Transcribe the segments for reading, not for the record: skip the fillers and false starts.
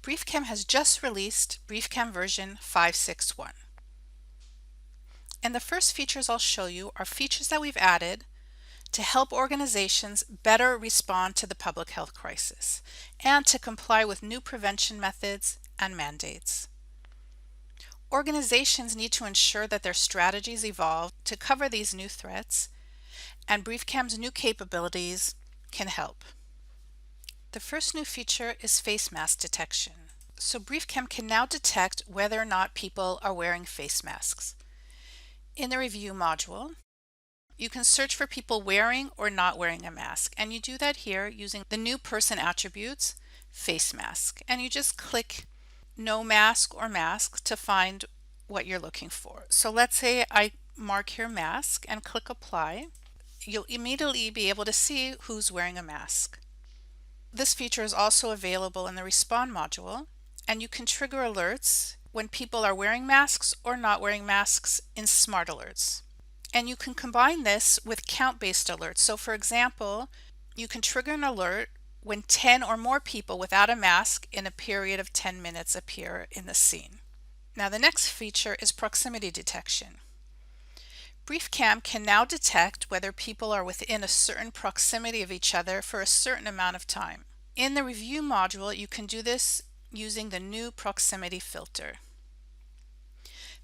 BriefCam has just released BriefCam version 5.6.1. And the first features I'll show you are features that we've added to help organizations better respond to the public health crisis and to comply with new prevention methods and mandates. Organizations need to ensure that their strategies evolve to cover these new threats, and BriefCam's new capabilities can help. The first new feature is face mask detection. So BriefCam can now detect whether or not people are wearing face masks. In the review module, you can search for people wearing or not wearing a mask, and you do that here using the new person attributes, face mask, and you just click no mask or mask to find what you're looking for. So let's say I mark here mask and click apply. You'll immediately be able to see who's wearing a mask. This feature is also available in the respond module, and you can trigger alerts when people are wearing masks or not wearing masks in smart alerts. And you can combine this with count-based alerts. So for example, you can trigger an alert when 10 or more people without a mask in a period of 10 minutes appear in the scene. Now the next feature is proximity detection. BriefCam can now detect whether people are within a certain proximity of each other for a certain amount of time. In the review module, you can do this using the new proximity filter.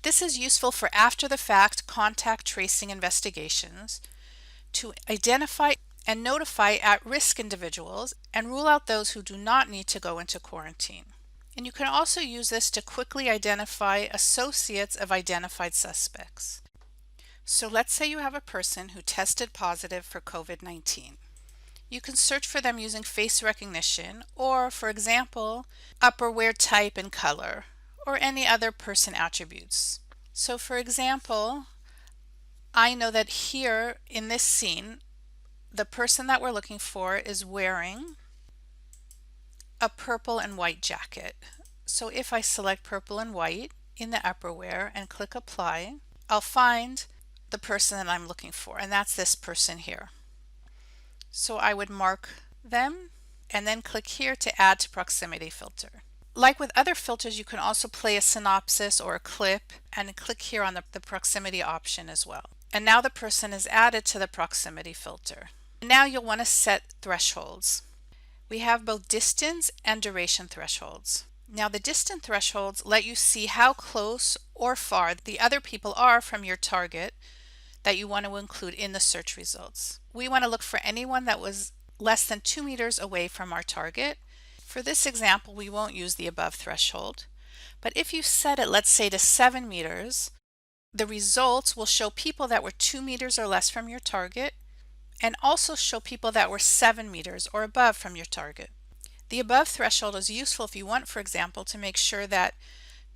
This is useful for after-the-fact contact tracing investigations to identify and notify at-risk individuals and rule out those who do not need to go into quarantine. And you can also use this to quickly identify associates of identified suspects. So let's say you have a person who tested positive for COVID-19. You can search for them using face recognition or, for example, upperwear type and color, or any other person attributes. So for example, I know that here in this scene, the person that we're looking for is wearing a purple and white jacket. So if I select purple and white in the upperwear and click apply, I'll find the person that I'm looking for, and that's this person here. So I would mark them and then click here to add to proximity filter. Like with other filters, you can also play a synopsis or a clip and click here on the proximity option as well. And now the person is added to the proximity filter. Now you'll want to set thresholds. We have both distance and duration thresholds. Now the distance thresholds let you see how close or far the other people are from your target that you want to include in the search results. We want to look for anyone that was less than 2 meters away from our target. For this example, we won't use the above threshold, but if you set it, let's say, to 7 meters, the results will show people that were 2 meters or less from your target and also show people that were 7 meters or above from your target. The above threshold is useful if you want, for example, to make sure that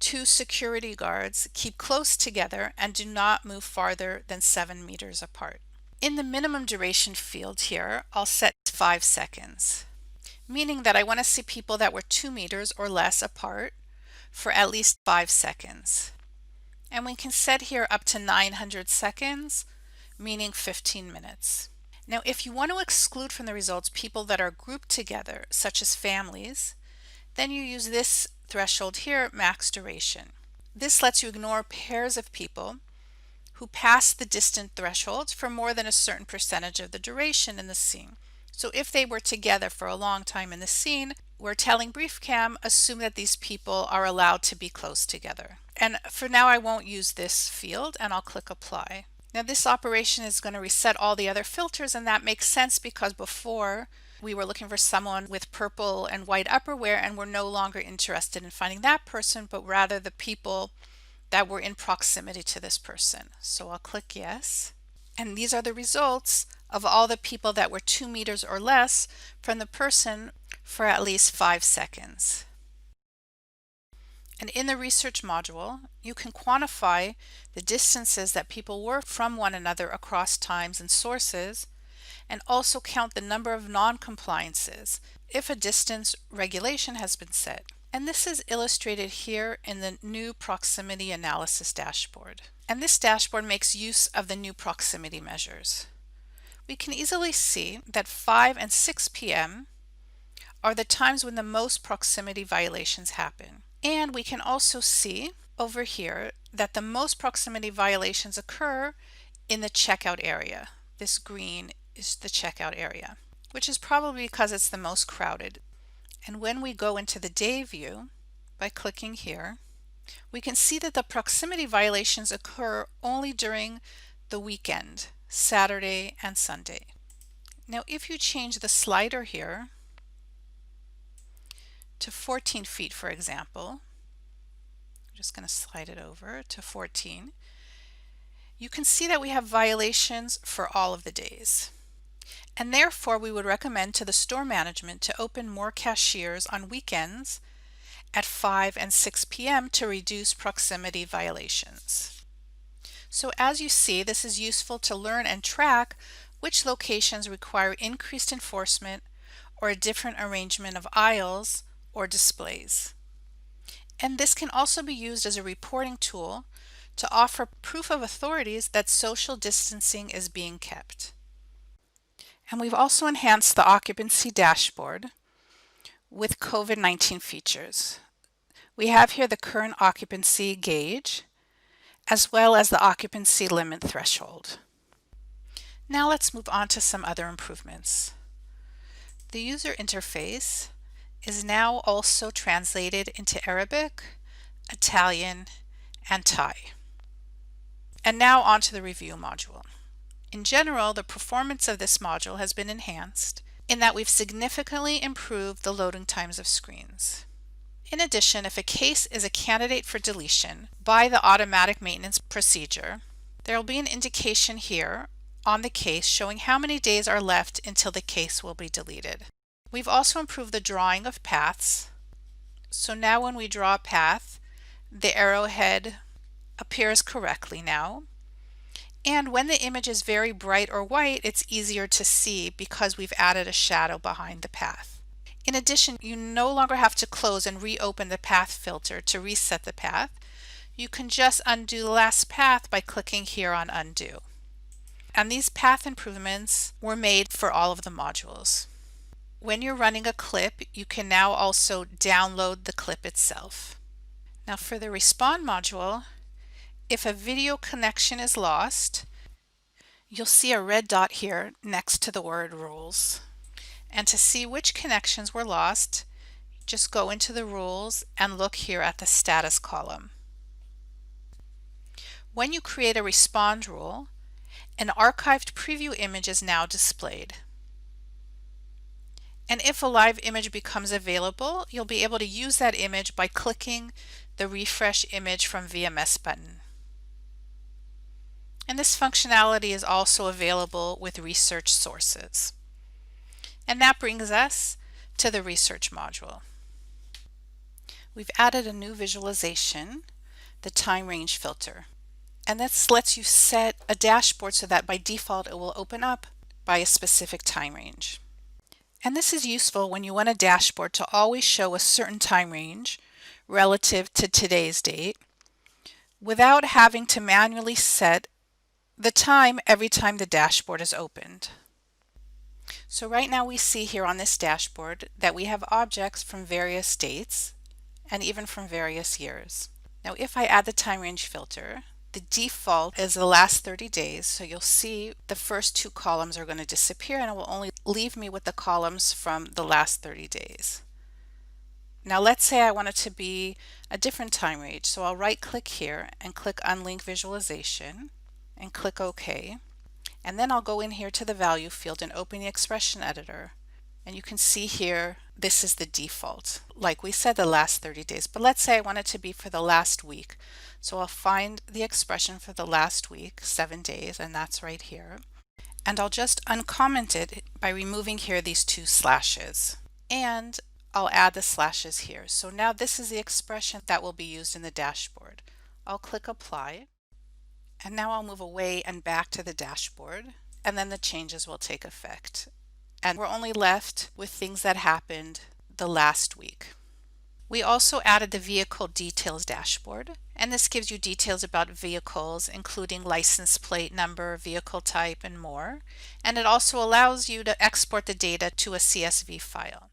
2 security guards keep close together and do not move farther than 7 meters apart. In the minimum duration field here, I'll set 5 seconds, meaning that I want to see people that were 2 meters or less apart for at least 5 seconds. And we can set here up to 900 seconds, meaning 15 minutes. Now, if you want to exclude from the results people that are grouped together, such as families, then you use this threshold here, max duration. This lets you ignore pairs of people who pass the distant thresholds for more than a certain percentage of the duration in the scene. So if they were together for a long time in the scene, we're telling BriefCam, assume that these people are allowed to be close together. And for now, I won't use this field, and I'll click apply. Now this operation is going to reset all the other filters, and that makes sense because before we were looking for someone with purple and white upperwear, and we're no longer interested in finding that person, but rather the people that were in proximity to this person. So I'll click yes. And these are the results of all the people that were 2 meters or less from the person for at least 5 seconds. And in the research module, you can quantify the distances that people were from one another across times and sources, and also count the number of non-compliances if a distance regulation has been set. And this is illustrated here in the new proximity analysis dashboard. And this dashboard makes use of the new proximity measures. We can easily see that 5 and 6 p.m. are the times when the most proximity violations happen. And we can also see over here that the most proximity violations occur in the checkout area. This green is the checkout area, which is probably because it's the most crowded. And when we go into the day view by clicking here, we can see that the proximity violations occur only during the weekend, Saturday and Sunday. Now if you change the slider here to 14 feet, for example, I'm just going to slide it over to 14, you can see that we have violations for all of the days. And therefore we would recommend to the store management to open more cashiers on weekends at 5 and 6 p.m. to reduce proximity violations. So as you see, this is useful to learn and track which locations require increased enforcement or a different arrangement of aisles or displays. And this can also be used as a reporting tool to offer proof of authorities that social distancing is being kept. And we've also enhanced the occupancy dashboard with COVID-19 features. We have here the current occupancy gauge, as well as the occupancy limit threshold. Now let's move on to some other improvements. The user interface is now also translated into Arabic, Italian, and Thai. And now on to the review module. In general, the performance of this module has been enhanced in that we've significantly improved the loading times of screens. In addition, if a case is a candidate for deletion by the automatic maintenance procedure, there will be an indication here on the case showing how many days are left until the case will be deleted. We've also improved the drawing of paths. So now when we draw a path, the arrowhead appears correctly now. And when the image is very bright or white, it's easier to see because we've added a shadow behind the path. In addition, you no longer have to close and reopen the path filter to reset the path. You can just undo the last path by clicking here on Undo. And these path improvements were made for all of the modules. When you're running a clip, you can now also download the clip itself. Now for the Respond module, if a video connection is lost, you'll see a red dot here next to the word Rules. And to see which connections were lost, just go into the Rules and look here at the Status column. When you create a Respond rule, an archived preview image is now displayed. And if a live image becomes available, you'll be able to use that image by clicking the Refresh Image from VMS button. And this functionality is also available with research sources. And that brings us to the research module. We've added a new visualization, the time range filter. And this lets you set a dashboard so that by default it will open up by a specific time range. And this is useful when you want a dashboard to always show a certain time range relative to today's date without having to manually set the time every time the dashboard is opened. So right now we see here on this dashboard that we have objects from various dates and even from various years. Now if I add the time range filter, the default is the last 30 days, so you'll see the first two columns are going to disappear and it will only leave me with the columns from the last 30 days. Now let's say I want it to be a different time range, so I'll right click here and click Unlink Visualization and click OK. And then I'll go in here to the value field and open the expression editor. And you can see here, this is the default. Like we said, the last 30 days. But let's say I want it to be for the last week. So I'll find the expression for the last week, 7 days, and that's right here. And I'll just uncomment it by removing here these two slashes. And I'll add the slashes here. So now this is the expression that will be used in the dashboard. I'll click Apply. And now I'll move away and back to the dashboard, and then the changes will take effect. And we're only left with things that happened the last week. We also added the Vehicle Details dashboard, and this gives you details about vehicles, including license plate number, vehicle type, and more. And it also allows you to export the data to a CSV file.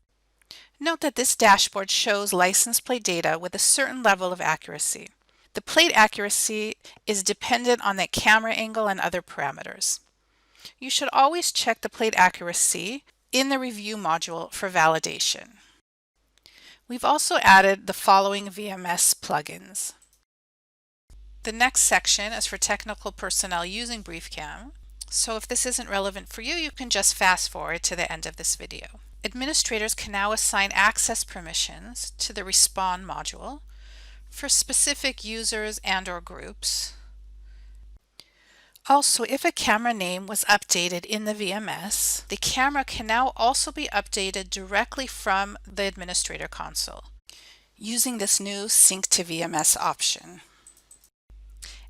Note that this dashboard shows license plate data with a certain level of accuracy. The plate accuracy is dependent on the camera angle and other parameters. You should always check the plate accuracy in the review module for validation. We've also added the following VMS plugins. The next section is for technical personnel using BriefCam. So if this isn't relevant for you, you can just fast forward to the end of this video. Administrators can now assign access permissions to the Respond module for specific users and/or groups. Also, if a camera name was updated in the VMS, the camera can now also be updated directly from the administrator console using this new Sync to VMS option.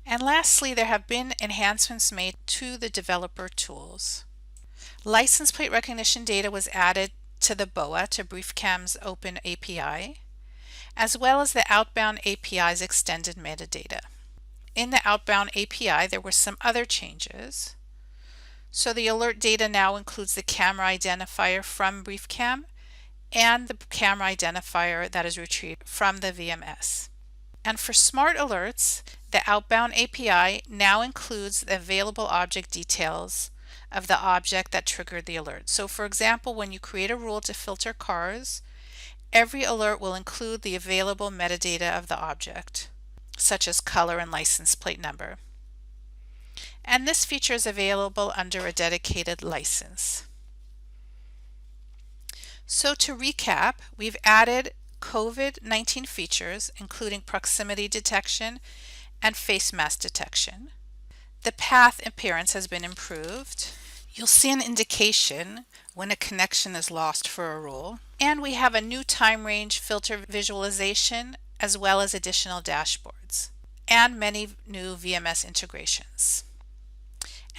And lastly, there have been enhancements made to the developer tools. License plate recognition data was added to the BOA to BriefCam's Open API, as well as the Outbound API's extended metadata. In the Outbound API, there were some other changes. So the alert data now includes the camera identifier from BriefCam and the camera identifier that is retrieved from the VMS. And for smart alerts, the Outbound API now includes the available object details of the object that triggered the alert. So for example, when you create a rule to filter cars, every alert will include the available metadata of the object, such as color and license plate number. And this feature is available under a dedicated license. So to recap, we've added COVID-19 features, including proximity detection and face mask detection. The path appearance has been improved. You'll see an indication when a connection is lost for a rule. And we have a new time range filter visualization, as well as additional dashboards, and many new VMS integrations.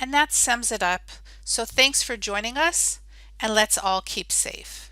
And that sums it up. So thanks for joining us, and let's all keep safe.